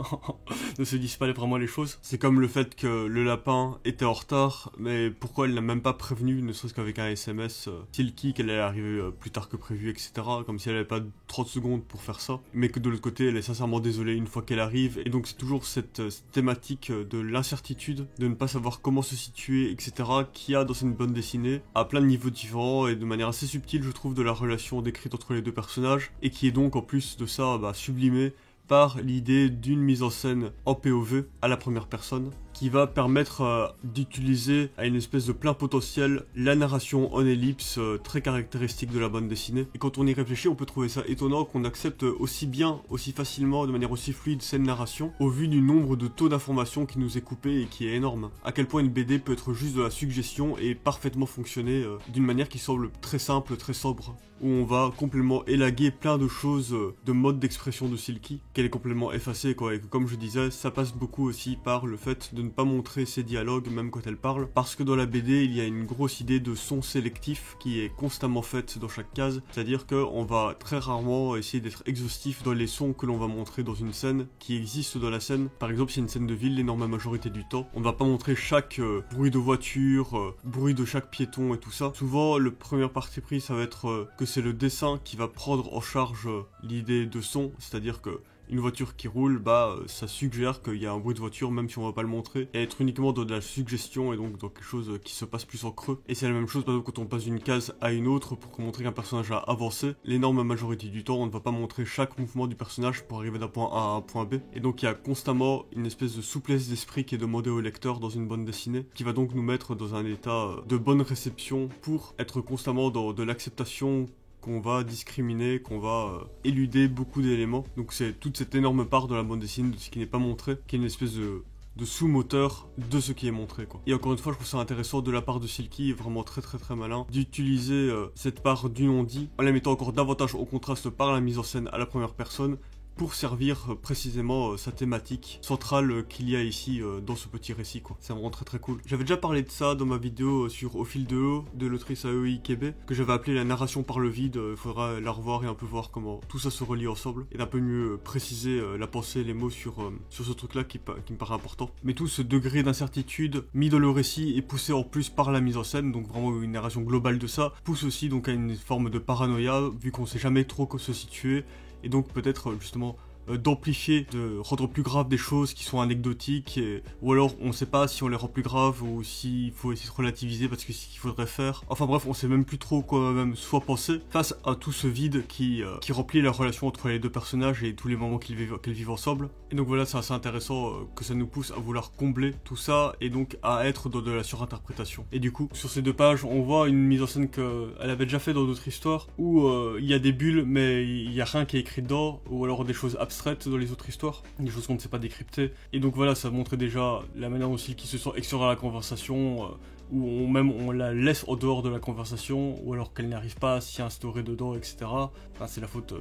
Speaker 1: ne se disent pas vraiment les choses. C'est comme le fait que le lapin était en retard, mais pourquoi elle n'a même pas prévenu, ne serait-ce qu'avec un SMS, Silky qu'elle allait arriver plus tard que prévu, etc. Comme si elle avait pas 30 secondes pour faire ça, mais que de l'autre côté elle est sincèrement désolée une fois qu'elle arrive. Et donc c'est toujours cette thématique de l'incertitude, de ne pas savoir comment se situer, etc. qu'il y a dans une bande dessinée à plein de niveaux différents et de manière assez subtile je trouve de la relation décrite entre les deux personnages, et qui est donc en plus de ça sublimée par l'idée d'une mise en scène en POV à la première personne, qui va permettre d'utiliser à une espèce de plein potentiel la narration en ellipse très caractéristique de la bande dessinée. Et quand on y réfléchit, on peut trouver ça étonnant qu'on accepte aussi bien, aussi facilement, de manière aussi fluide cette narration, au vu du nombre de taux d'informations qui nous est coupé et qui est énorme. À quel point une BD peut être juste de la suggestion et parfaitement fonctionner d'une manière qui semble très simple, très sobre, où on va complètement élaguer plein de choses de mode d'expression de Silky, qu'elle est complètement effacée quoi, et que comme je disais, ça passe beaucoup aussi par le fait de ne pas montrer ses dialogues même quand elle parle, parce que dans la BD il y a une grosse idée de son sélectif qui est constamment faite dans chaque case, c'est-à-dire qu'on va très rarement essayer d'être exhaustif dans les sons que l'on va montrer dans une scène qui existe dans la scène. Par exemple, si c'est une scène de ville, l'énorme majorité du temps, on ne va pas montrer chaque bruit de voiture, bruit de chaque piéton et tout ça. Souvent le premier parti pris ça va être que c'est le dessin qui va prendre en charge l'idée de son, c'est-à-dire que une voiture qui roule, ça suggère qu'il y a un bruit de voiture même si on va pas le montrer, et être uniquement dans de la suggestion et donc dans quelque chose qui se passe plus en creux. Et c'est la même chose par exemple quand on passe d'une case à une autre pour montrer qu'un personnage a avancé. L'énorme majorité du temps on ne va pas montrer chaque mouvement du personnage pour arriver d'un point A à un point B, et donc il y a constamment une espèce de souplesse d'esprit qui est demandée au lecteur dans une bande dessinée, qui va donc nous mettre dans un état de bonne réception pour être constamment dans de l'acceptation, qu'on va discriminer, qu'on va éluder beaucoup d'éléments. Donc c'est toute cette énorme part de la bande dessinée de ce qui n'est pas montré, qui est une espèce de sous-moteur de ce qui est montré quoi. Et encore une fois je trouve ça intéressant de la part de Silky, vraiment très malin, d'utiliser cette part du non-dit en la mettant encore davantage au contraste par la mise en scène à la première personne, pour servir précisément sa thématique centrale qu'il y a ici dans ce petit récit quoi. C'est vraiment très cool. J'avais déjà parlé de ça dans ma vidéo sur Au fil de eau de l'autrice Aoi Ikebe, que j'avais appelé la narration par le vide. Il faudra la revoir et un peu voir comment tout ça se relie ensemble, et d'un peu mieux préciser la pensée, les mots sur ce truc là qui me paraît important. Mais tout ce degré d'incertitude mis dans le récit et poussé en plus par la mise en scène, donc vraiment une narration globale de ça, pousse aussi donc à une forme de paranoïa, vu qu'on sait jamais trop se situer, et donc peut-être justement d'amplifier, de rendre plus grave des choses qui sont anecdotiques, ou alors on sait pas si on les rend plus graves ou s'il faut essayer de relativiser parce que c'est ce qu'il faudrait faire. Enfin bref, on sait même plus trop quoi même soit penser face à tout ce vide qui remplit la relation entre les deux personnages et tous les moments qu'ils vivent ensemble. Et donc voilà, c'est assez intéressant que ça nous pousse à vouloir combler tout ça et donc à être dans de la surinterprétation. Et du coup, sur ces deux pages, on voit une mise en scène qu'elle avait déjà fait dans d'autres histoires où il y a des bulles mais il y a rien qui est écrit dedans, ou alors des choses abstraites dans les autres histoires, des choses qu'on ne sait pas décrypter. Et donc voilà, ça montrait déjà la manière dont Silky se sent extérieur à la conversation, où on la laisse en dehors de la conversation, ou alors qu'elle n'arrive pas à s'y instaurer dedans, etc. Enfin, c'est la faute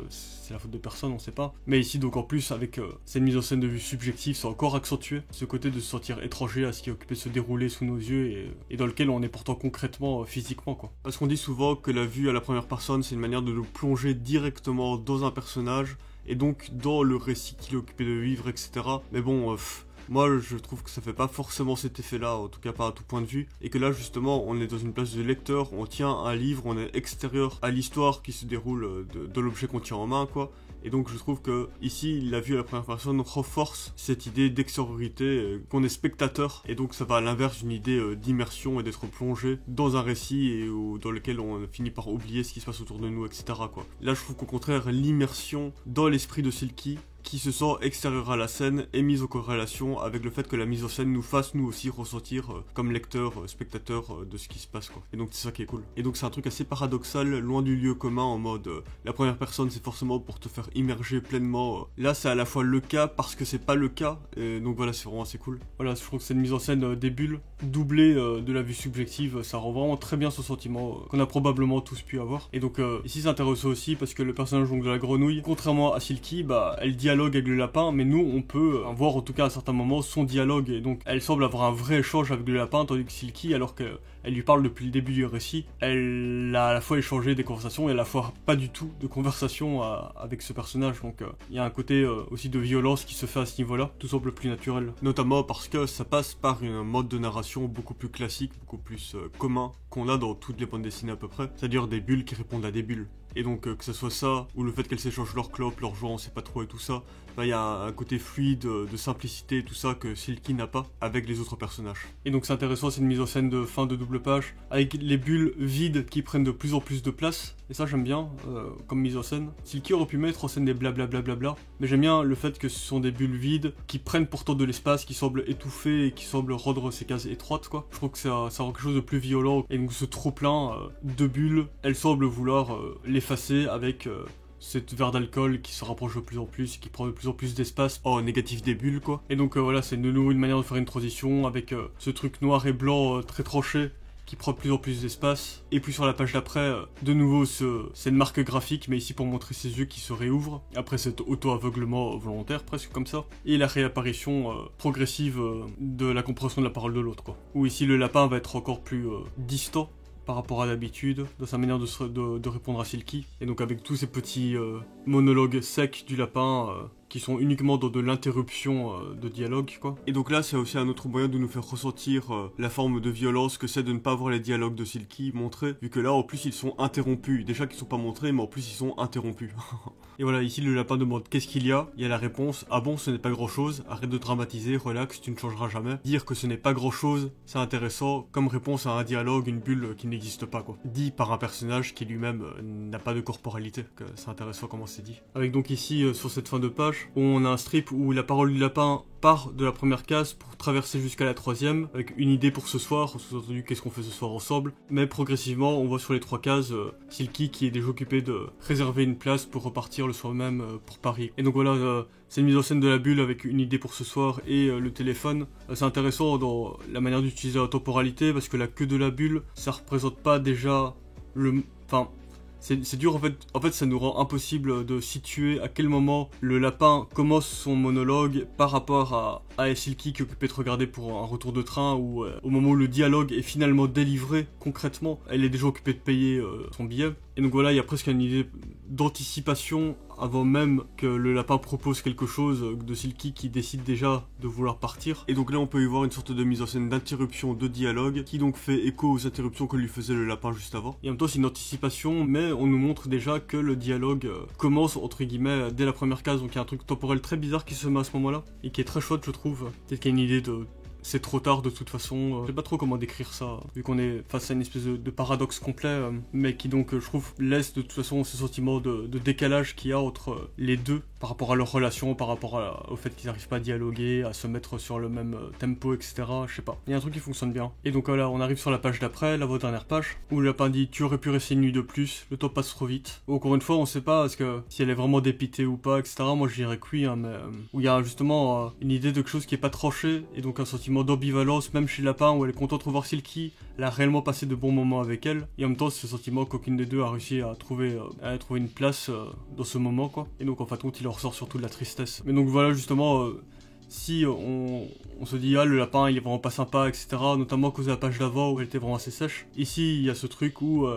Speaker 1: de personne, on sait pas. Mais ici, donc en plus, avec cette mise en scène de vue subjective, c'est encore accentué ce côté de se sentir étranger à ce qui est occupé de se dérouler sous nos yeux et dans lequel on est pourtant concrètement, physiquement, quoi. Parce qu'on dit souvent que la vue à la première personne, c'est une manière de nous plonger directement dans un personnage, et donc dans le récit qu'il est occupé de vivre, etc. Mais bon, moi je trouve que ça fait pas forcément cet effet-là, en tout cas pas à tout point de vue, et que là justement on est dans une place de lecteur, on tient un livre, on est extérieur à l'histoire qui se déroule de l'objet qu'on tient en main, quoi. Et donc je trouve que ici la vue à la première personne renforce cette idée d'extériorité, qu'on est spectateur, et donc ça va à l'inverse d'une idée d'immersion et d'être plongé dans un récit dans lequel on finit par oublier ce qui se passe autour de nous, etc., quoi. Là je trouve qu'au contraire l'immersion dans l'esprit de Silky, qui se sent extérieur à la scène, est mise en corrélation avec le fait que la mise en scène nous fasse nous aussi ressentir comme lecteur, spectateur de ce qui se passe, quoi. Et donc c'est ça qui est cool. Et donc c'est un truc assez paradoxal, loin du lieu commun, en mode la première personne c'est forcément pour te faire immerger pleinement. Là c'est à la fois le cas parce que c'est pas le cas, et donc voilà, c'est vraiment assez cool. Voilà, je trouve que cette mise en scène des bulles, doublée de la vue subjective, ça rend vraiment très bien ce sentiment qu'on a probablement tous pu avoir. Et donc ici c'est intéressant aussi parce que le personnage donc, de la grenouille, contrairement à Silky, bah elle dialogue avec le lapin, mais nous on peut voir en tout cas à certains moments son dialogue, et donc elle semble avoir un vrai échange avec le lapin, tandis que Silky, alors qu'elle lui parle depuis le début du récit, elle a à la fois échangé des conversations et à la fois pas du tout de conversation avec ce personnage, donc il y a un côté aussi de violence qui se fait à ce niveau-là, tout semble plus naturel, notamment parce que ça passe par un mode de narration beaucoup plus classique, beaucoup plus commun qu'on a dans toutes les bandes dessinées à peu près, c'est-à-dire des bulles qui répondent à des bulles. Et donc que ce soit ça, ou le fait qu'elles s'échangent leurs clopes, leurs joints, on sait pas trop et tout ça, il y a un côté fluide, de simplicité et tout ça que Silky n'a pas avec les autres personnages. Et donc c'est intéressant, c'est une mise en scène de fin de double page, avec les bulles vides qui prennent de plus en plus de place, et ça j'aime bien, comme mise en scène. Silky aurait pu mettre en scène des blablabla, mais j'aime bien le fait que ce sont des bulles vides, qui prennent pourtant de l'espace, qui semblent étouffer et qui semblent rendre ces cases étroites, quoi. Je trouve que ça rend quelque chose de plus violent, et donc ce trop plein de bulles, elles semblent vouloir l'effacer avec cette verre d'alcool qui se rapproche de plus en plus, qui prend de plus en plus d'espace en négatif des bulles, quoi. Et donc voilà, c'est de nouveau une manière de faire une transition avec ce truc noir et blanc très tranché qui prend de plus en plus d'espace. Et puis sur la page d'après, de nouveau c'est une marque graphique, mais ici pour montrer ses yeux qui se réouvrent après cet auto-aveuglement volontaire, presque comme ça. Et la réapparition progressive de la compréhension de la parole de l'autre, quoi. Où ici le lapin va être encore plus distant par rapport à d'habitude, dans sa manière de répondre à Silky. Et donc avec tous ces petits monologues secs du lapin qui sont uniquement dans de l'interruption de dialogue, quoi. Et donc là, c'est aussi un autre moyen de nous faire ressentir la forme de violence que c'est de ne pas voir les dialogues de Silky montrés, vu que là, en plus, ils sont interrompus. Déjà qu'ils sont pas montrés, mais en plus, ils sont interrompus. Et voilà, ici, le lapin demande qu'est-ce qu'il y a. Il y a la réponse, ah bon, ce n'est pas grand-chose, arrête de dramatiser, relax, tu ne changeras jamais. Dire que ce n'est pas grand-chose, c'est intéressant, comme réponse à un dialogue, une bulle qui n'existe pas, quoi. Dit par un personnage qui lui-même n'a pas de corporalité, c'est intéressant comment c'est dit. Avec donc ici, sur cette fin de page, on a un strip où la parole du lapin part de la première case pour traverser jusqu'à la troisième, avec une idée pour ce soir, sous-entendu qu'est-ce qu'on fait ce soir ensemble, mais progressivement on voit sur les 3 cases Silky qui est déjà occupé de réserver une place pour repartir le soir même pour Paris. Et donc voilà, c'est une mise en scène de la bulle avec une idée pour ce soir et le téléphone. C'est intéressant dans la manière d'utiliser la temporalité, parce que la queue de la bulle, ça représente pas déjà le... Enfin... C'est dur en fait ça nous rend impossible de situer à quel moment le lapin commence son monologue par rapport à Silky qui est occupée de regarder pour un retour de train, ou au moment où le dialogue est finalement délivré concrètement, elle est déjà occupée de payer son billet. Et donc voilà, il y a presque une idée d'anticipation avant même que le lapin propose quelque chose de Silky qui décide déjà de vouloir partir. Et donc là on peut y voir une sorte de mise en scène d'interruption de dialogue qui donc fait écho aux interruptions que lui faisait le lapin juste avant. Et en même temps c'est une anticipation, mais on nous montre déjà que le dialogue commence entre guillemets dès la première case, donc il y a un truc temporel très bizarre qui se met à ce moment là et qui est très chouette je trouve. Peut-être qu'il y a une idée de... C'est trop tard de toute façon, je sais pas trop comment décrire ça, vu qu'on est face à une espèce de paradoxe complet, mais qui donc, je trouve, laisse de toute façon ce sentiment de décalage qu'il y a entre les deux par rapport à leur relation, par rapport au fait qu'ils n'arrivent pas à dialoguer, à se mettre sur le même tempo, etc. Je sais pas. Il y a un truc qui fonctionne bien. Et donc là, on arrive sur la page d'après, l'avant-dernière page, où le lapin dit « Tu aurais pu rester une nuit de plus, le temps passe trop vite ». Encore une fois, on sait pas est-ce que si elle est vraiment dépitée ou pas, etc. Moi, je dirais que oui, hein, mais où il y a justement une idée de quelque chose qui est pas tranché, et donc un sentiment d'ambivalence, même chez le lapin, où elle est contente de revoir Silky, elle a réellement passé de bons moments avec elle, et en même temps, ce sentiment qu'aucune des deux a réussi à trouver une place dans ce moment, quoi. Et donc, en fin de compte, il en ressort surtout de la tristesse. Mais donc voilà, justement, si on se dit, ah, le lapin, il est vraiment pas sympa, etc., notamment à cause de la page d'avant, où elle était vraiment assez sèche. Ici, il y a ce truc où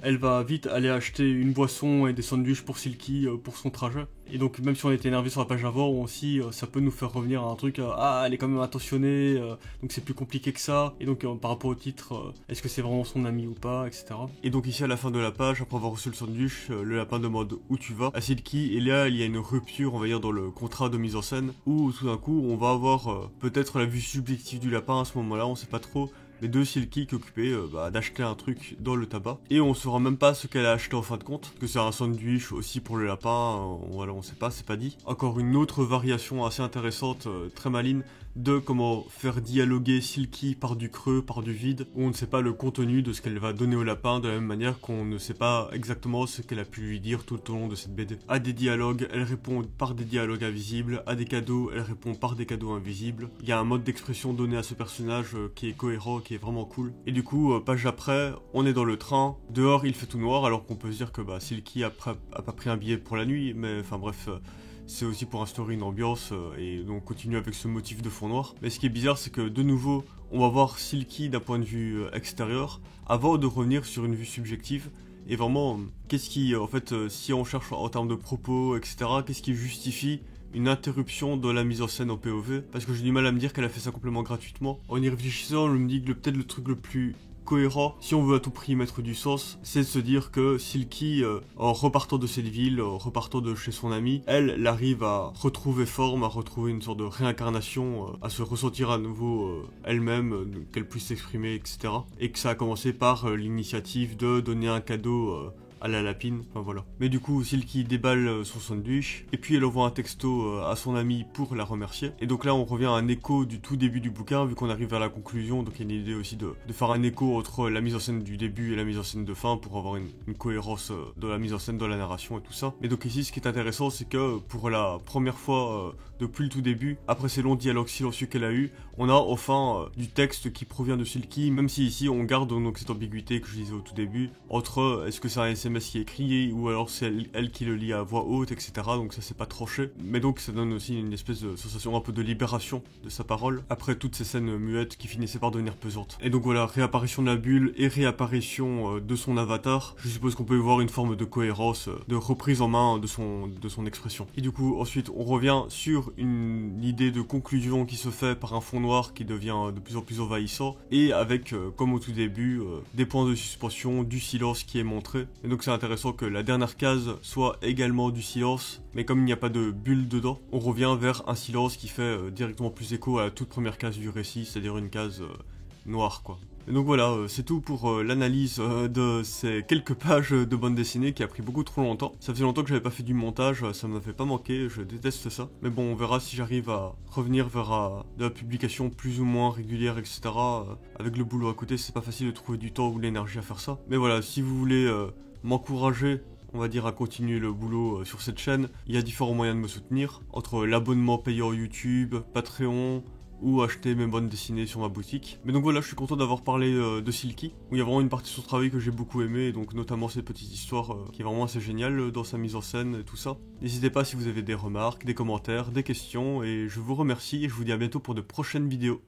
Speaker 1: elle va vite aller acheter une boisson et des sandwichs pour Silky pour son trajet. Et donc même si on était énervé sur la page d'avant, aussi ça peut nous faire revenir à un truc, ah elle est quand même attentionnée, donc c'est plus compliqué que ça. Et donc par rapport au titre, est-ce que c'est vraiment son ami ou pas, etc. Et donc ici à la fin de la page, après avoir reçu le sandwich, le lapin demande où tu vas à Silky, et là il y a une rupture, on va dire, dans le contrat de mise en scène, où tout d'un coup on va avoir peut-être la vue subjective du lapin à ce moment-là, on sait pas trop, mais de Silky qui est occupée d'acheter un truc dans le tabac. Et on saura même pas ce qu'elle a acheté en fin de compte, que c'est un sandwich aussi pour le lapin, voilà, on sait pas, c'est pas dit. Encore une autre variation assez intéressante, très maligne, de comment faire dialoguer Silky par du creux, par du vide, où on ne sait pas le contenu de ce qu'elle va donner au lapin, de la même manière qu'on ne sait pas exactement ce qu'elle a pu lui dire tout au long de cette BD. À des dialogues, elle répond par des dialogues invisibles, à des cadeaux, elle répond par des cadeaux invisibles. Il y a un mode d'expression donné à ce personnage qui est cohérent, qui est vraiment cool. Et du coup, page après, on est dans le train, dehors il fait tout noir, alors qu'on peut se dire que Silky a pas pris un billet pour la nuit, mais enfin bref... c'est aussi pour instaurer une ambiance et donc continuer avec ce motif de fond noir. Mais ce qui est bizarre, c'est que de nouveau, on va voir Silky d'un point de vue extérieur avant de revenir sur une vue subjective. Et vraiment, qu'est-ce qui, en fait, si on cherche en termes de propos, etc., qu'est-ce qui justifie une interruption de la mise en scène en POV? Parce que j'ai du mal à me dire qu'elle a fait ça complètement gratuitement. En y réfléchissant, je me dis que peut-être le truc le plus cohérent, si on veut à tout prix mettre du sens, c'est de se dire que Silky, en repartant de cette ville, en repartant de chez son ami, elle arrive à retrouver forme, à retrouver une sorte de réincarnation, à se ressentir à nouveau elle-même, qu'elle puisse s'exprimer, etc. Et que ça a commencé par l'initiative de donner un cadeau à la lapine, enfin voilà. Mais du coup, Silky déballe son sandwich, et puis elle envoie un texto à son ami pour la remercier. Et donc là, on revient à un écho du tout début du bouquin, vu qu'on arrive vers la conclusion, donc il y a une idée aussi de faire un écho entre la mise en scène du début et la mise en scène de fin, pour avoir une cohérence de la mise en scène, de la narration et tout ça. Mais donc ici, ce qui est intéressant, c'est que pour la première fois depuis le tout début, après ces longs dialogues silencieux qu'elle a eu, on a enfin du texte qui provient de Silky, même si ici on garde donc cette ambiguïté que je disais au tout début, entre est-ce que c'est un SMS qui est écrit, ou alors c'est elle qui le lit à voix haute, etc. Donc ça c'est pas tranché. Mais donc ça donne aussi une espèce de sensation un peu de libération de sa parole, après toutes ces scènes muettes qui finissaient par devenir pesantes. Et donc voilà, réapparition de la bulle et réapparition de son avatar. Je suppose qu'on peut y voir une forme de cohérence, de reprise en main de son expression. Et du coup, ensuite, on revient sur une idée de conclusion qui se fait par un fond noir qui devient de plus en plus envahissant, et avec, comme au tout début, des points de suspension, du silence qui est montré. Et donc c'est intéressant que la dernière case soit également du silence, mais comme il n'y a pas de bulle dedans, on revient vers un silence qui fait directement plus écho à la toute première case du récit, c'est-à-dire une case noire, quoi. Et donc voilà, c'est tout pour l'analyse de ces quelques pages de bande dessinée qui a pris beaucoup trop longtemps. Ça faisait longtemps que j'avais pas fait du montage, ça m'avait pas manqué, je déteste ça. Mais bon, on verra si j'arrive à revenir vers de la publication plus ou moins régulière, etc. Avec le boulot à côté, c'est pas facile de trouver du temps ou de l'énergie à faire ça. Mais voilà, si vous voulez m'encourager, on va dire, à continuer le boulot sur cette chaîne, il y a différents moyens de me soutenir, entre l'abonnement payant YouTube, Patreon, ou acheter mes bandes dessinées sur ma boutique. Mais donc voilà, je suis content d'avoir parlé de Silky, où il y a vraiment une partie de son travail que j'ai beaucoup aimé, donc notamment cette petite histoire qui est vraiment assez géniale dans sa mise en scène et tout ça. N'hésitez pas si vous avez des remarques, des commentaires, des questions, et je vous remercie et je vous dis à bientôt pour de prochaines vidéos.